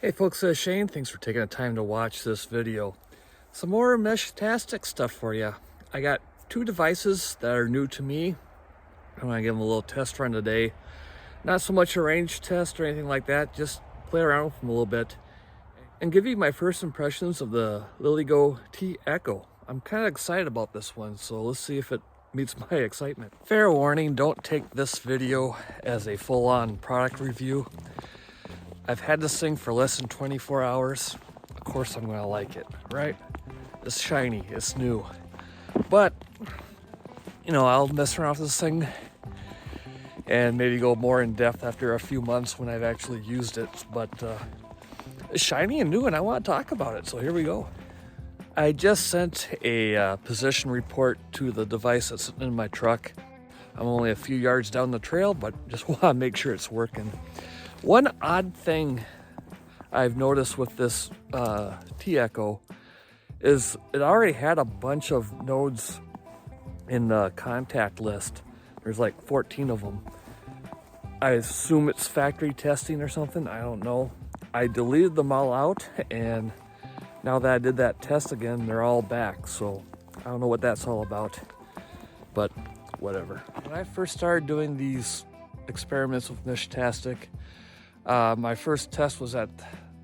Hey folks, Shane. Thanks for taking the time to watch this video. Some more Mesh-tastic stuff for you. I got two devices that are new to me. I'm gonna give them a little test run today. Not so much a range test or anything like that, just play around with them a little bit and give you my first impressions of the LilyGo T Echo. I'm kind of excited about this one, so let's see if it meets my excitement. Fair warning, don't take this video as a full-on product review. I've had this thing for less than 24 hours. Of course I'm gonna like it, right? It's shiny, it's new. But, you know, I'll mess around with this thing and maybe go more in depth after a few months when I've actually used it. But it's shiny and new and I want to talk about it, so here we go. I just sent a position report to the device that's sitting in my truck. I'm only a few yards down the trail, but just want to make sure it's working. One odd thing I've noticed with this T Echo is it already had a bunch of nodes in the contact list. There's like 14 of them. I assume it's factory testing or something. I don't know. I deleted them all out, and now that I did that test again, they're all back. So I don't know what that's all about, but whatever. When I first started doing these experiments with Mesh-tastic, my first test was at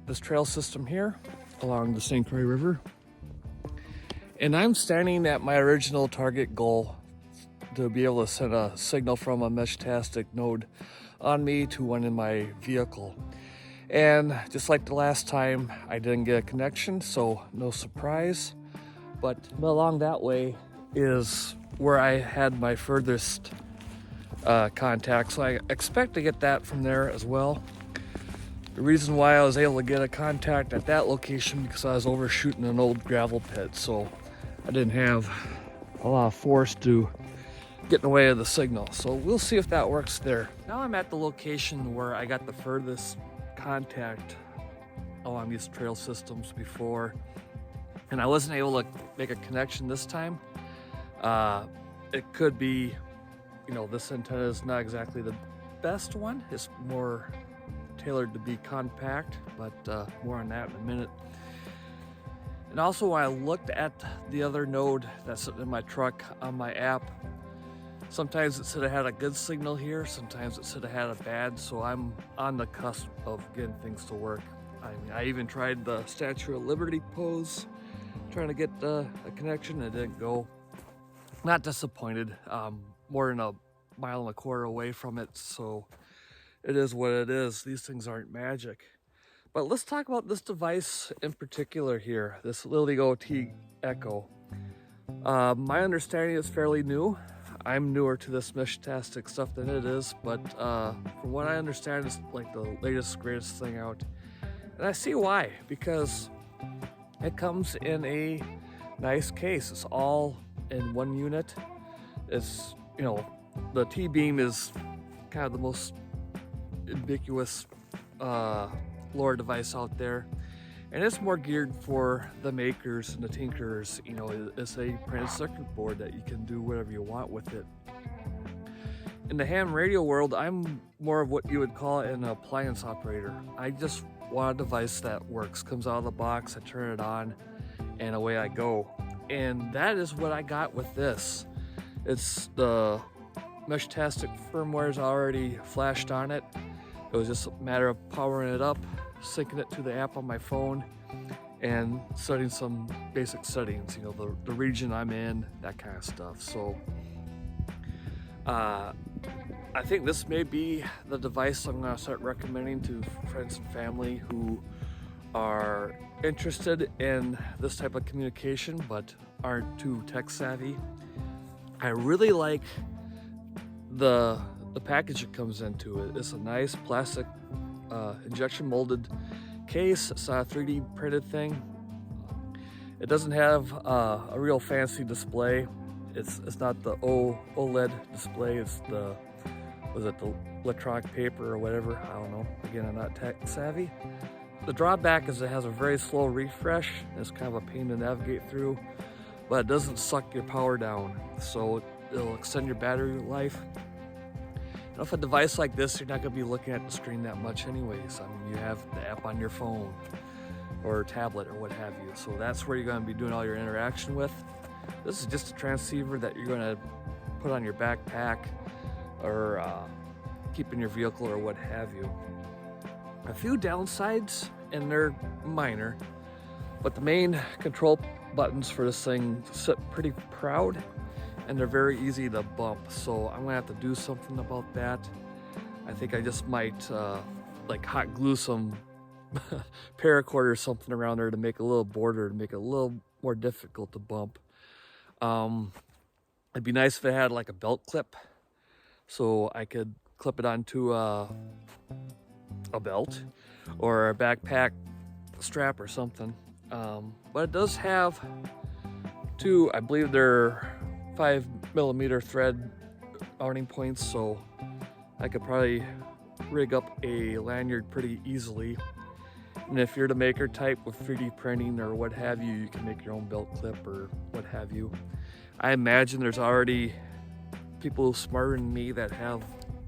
this trail system here along the St. Croix River. And I'm standing at my original target goal to be able to send a signal from a Mesh-tastic node on me to one in my vehicle. And just like the last time, I didn't get a connection, so no surprise. But along that way is where I had my furthest contact, so I expect to get that from there as well. The reason why I was able to get a contact at that location because I was overshooting an old gravel pit, so I didn't have a lot of force to get in the way of the signal. So we'll see if that works there. Now I'm at the location where I got the furthest contact along these trail systems before, and I wasn't able to make a connection this time. It could be, you know, this antenna is not exactly the best one. It's more tailored to be compact, but more on that in a minute. And also when I looked at the other node that's sitting in my truck on my app, sometimes it said I had a good signal here, sometimes it said I had a bad, so I'm on the cusp of getting things to work. I mean, I even tried the Statue of Liberty pose, trying to get a connection. It didn't go. Not disappointed, more than a mile and a quarter away from it, so it is what it is. These things aren't magic. But let's talk about this device in particular here, this LilyGo T Echo. My understanding is fairly new. I'm newer to this Mesh-tastic stuff than it is, but from what I understand, it's like the latest, greatest thing out. And I see why, because it comes in a nice case. It's all in one unit. It's, you know, the T-beam is kind of the most ubiquitous LoRa device out there, and it's more geared for the makers and the tinkerers. You know, it's a printed circuit board that you can do whatever you want with it. In the ham radio world, I'm more of what you would call an appliance operator. I just want a device that works, comes out of the box, I turn it on, and away I go. And that is what I got with this. It's the Mesh-tastic firmware is already flashed on it. It was just a matter of powering it up, syncing it to the app on my phone, and setting some basic settings, you know, the region I'm in, that kind of stuff. So I think this may be the device I'm going to start recommending to friends and family who are interested in this type of communication but aren't too tech savvy. I really like the package it comes into. It's a nice plastic injection molded case. It's not a 3D printed thing. It doesn't have a real fancy display. It's not the OLED display. It's the electronic paper or whatever. I don't know. Again, I'm not tech savvy. The drawback is it has a very slow refresh. It's kind of a pain to navigate through, but it doesn't suck your power down, so it'll extend your battery life. With a device like this, you're not going to be looking at the screen that much anyways. I mean, you have the app on your phone or tablet or what have you. So that's where you're going to be doing all your interaction with. This is just a transceiver that you're going to put on your backpack or keep in your vehicle or what have you. A few downsides, and they're minor, but the main control buttons for this thing sit pretty proud and they're very easy to bump. So I'm gonna have to do something about that. I think I just might like hot glue some paracord or something around there to make a little border to make it a little more difficult to bump. It'd be nice if it had like a belt clip so I could clip it onto a belt or a backpack strap or something. But it does have two, I believe they're 5mm thread mounting points, so I could probably rig up a lanyard pretty easily. And if you're the maker type with 3D printing or what have you, you can make your own belt clip or what have you. I imagine there's already people smarter than me that have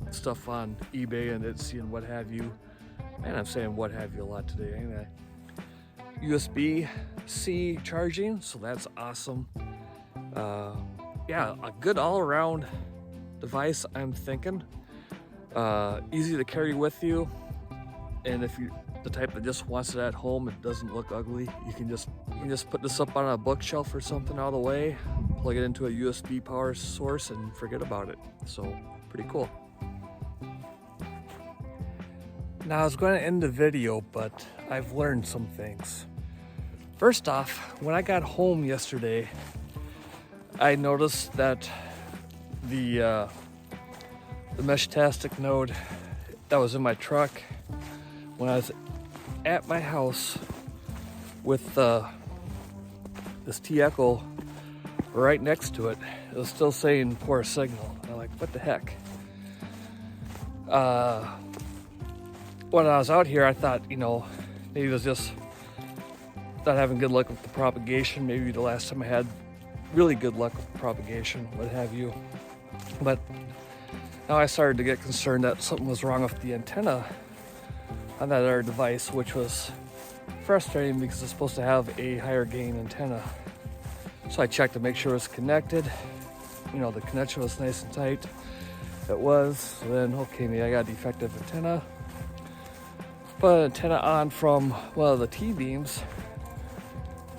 stuff on eBay and Etsy and what have you. And I'm saying what have you a lot today. Anyway, USB-C charging, so that's awesome. Yeah, a good all-around device, I'm thinking. Easy to carry with you, and if you're the type that just wants it at home, it doesn't look ugly, you can just put this up on a bookshelf or something out of the way, plug it into a USB power source and forget about it. So pretty cool. Now I was going to end the video, but I've learned some things. First off, when I got home yesterday, I noticed that the Meshtastic node that was in my truck, when I was at my house with this T-Echo right next to it, it was still saying poor signal. I'm like, what the heck? When I was out here, I thought, maybe it was just not having good luck with the propagation. Maybe the last time I had really good luck with propagation, what have you. But now I started to get concerned that something was wrong with the antenna on that other device, which was frustrating because it's supposed to have a higher gain antenna. So I checked to make sure it was connected. The connection was nice and tight. It was. So then, okay, maybe I got a defective antenna. Put an antenna on from one of the T-beams.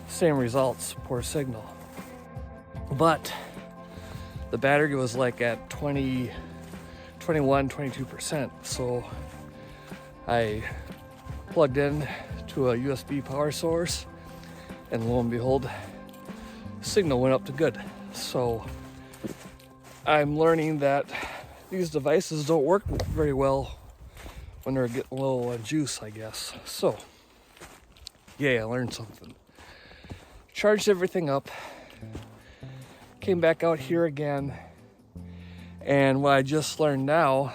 Same results, poor signal. But the battery was like at 22%. So I plugged in to a USB power source, and lo and behold, signal went up to good. So I'm learning that these devices don't work very well when they're getting low on juice, I guess. So yeah, I learned something. Charged everything up, came back out here again, and what I just learned now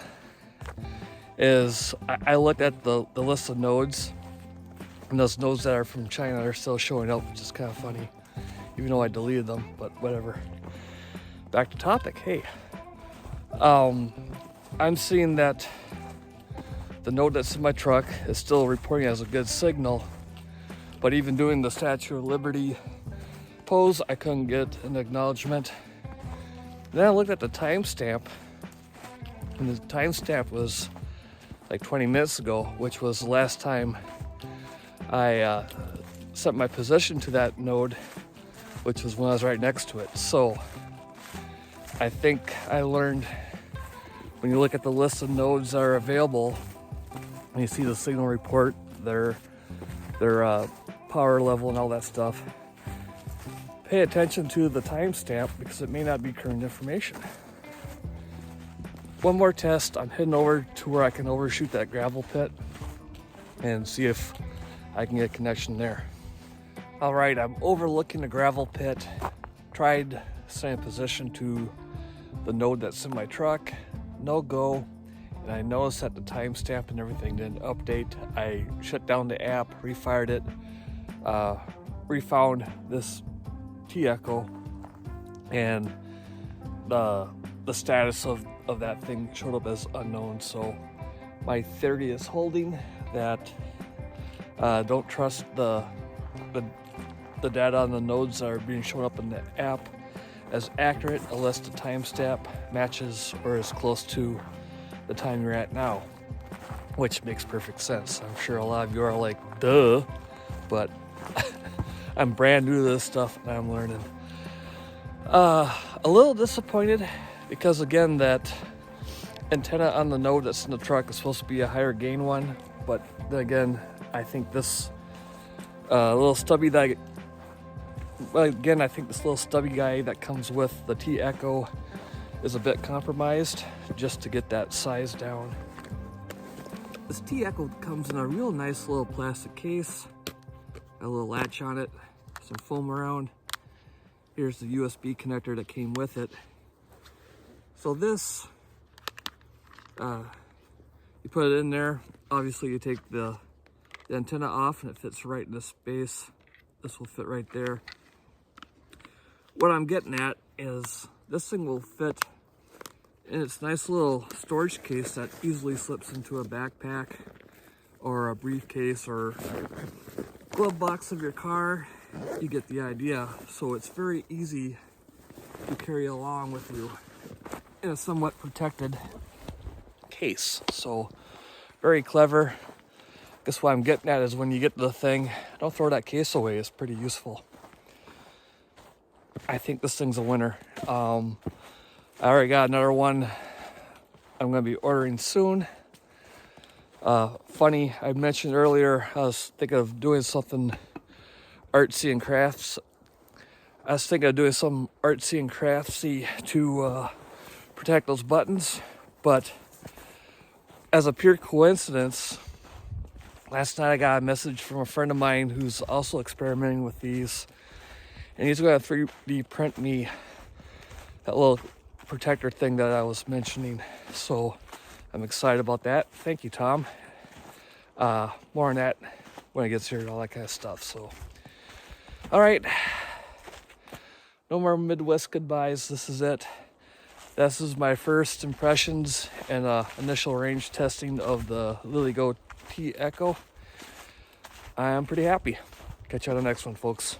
is I looked at the list of nodes, and those nodes that are from China are still showing up, which is kind of funny, even though I deleted them, but whatever. Back to topic. Hey, I'm seeing that the node that's in my truck is still reporting as a good signal, but even doing the Statue of Liberty pose, I couldn't get an acknowledgement. Then I looked at the timestamp, and the timestamp was like 20 minutes ago, which was the last time I set my position to that node, which was when I was right next to it. So I think I learned when you look at the list of nodes that are available and you see the signal report, their power level and all that stuff, pay attention to the timestamp because it may not be current information. One more test. I'm heading over to where I can overshoot that gravel pit and see if I can get a connection there. All right, I'm overlooking the gravel pit. Tried setting position to the node that's in my truck. No go. And I noticed that the timestamp and everything didn't update. I shut down the app, refired it, refound this T-Echo, and the status of of that thing showed up as unknown. So my theory is holding that don't trust the data on the nodes that are being shown up in the app as accurate unless the timestamp matches or is close to the time you're at now, which makes perfect sense. I'm sure a lot of you are like, duh, but I'm brand new to this stuff and I'm learning. A little disappointed because again, that antenna on the node that's in the truck is supposed to be a higher gain one, but then again, I think this little stubby that I think this little stubby guy that comes with the T-Echo is a bit compromised just to get that size down. This T-Echo comes in a real nice little plastic case, a little latch on it, some foam around. Here's the USB connector that came with it. So this, you put it in there. Obviously you take the antenna off and it fits right in the space. This will fit right there. What I'm getting at is this thing will fit in its nice little storage case that easily slips into a backpack or a briefcase or glove box of your car. You get the idea. So it's very easy to carry along with you in a somewhat protected case. So very clever. Guess what I'm getting at is when you get the thing, don't throw that case away. It's pretty useful. I think this thing's a winner. I already got another one I'm going to be ordering soon. Funny, I mentioned earlier, I was thinking of doing something artsy and crafts. I was thinking of doing some artsy and craftsy to protect those buttons, but as a pure coincidence, last night I got a message from a friend of mine who's also experimenting with these, and he's going to 3D print me that little protector thing that I was mentioning. So I'm excited about that. Thank you, Tom. More on that when it gets here and all that kind of stuff. So, all right. No more Midwest goodbyes. This is it. This is my first impressions and initial range testing of the LilyGo T-Echo. I'm pretty happy. Catch you on the next one, folks.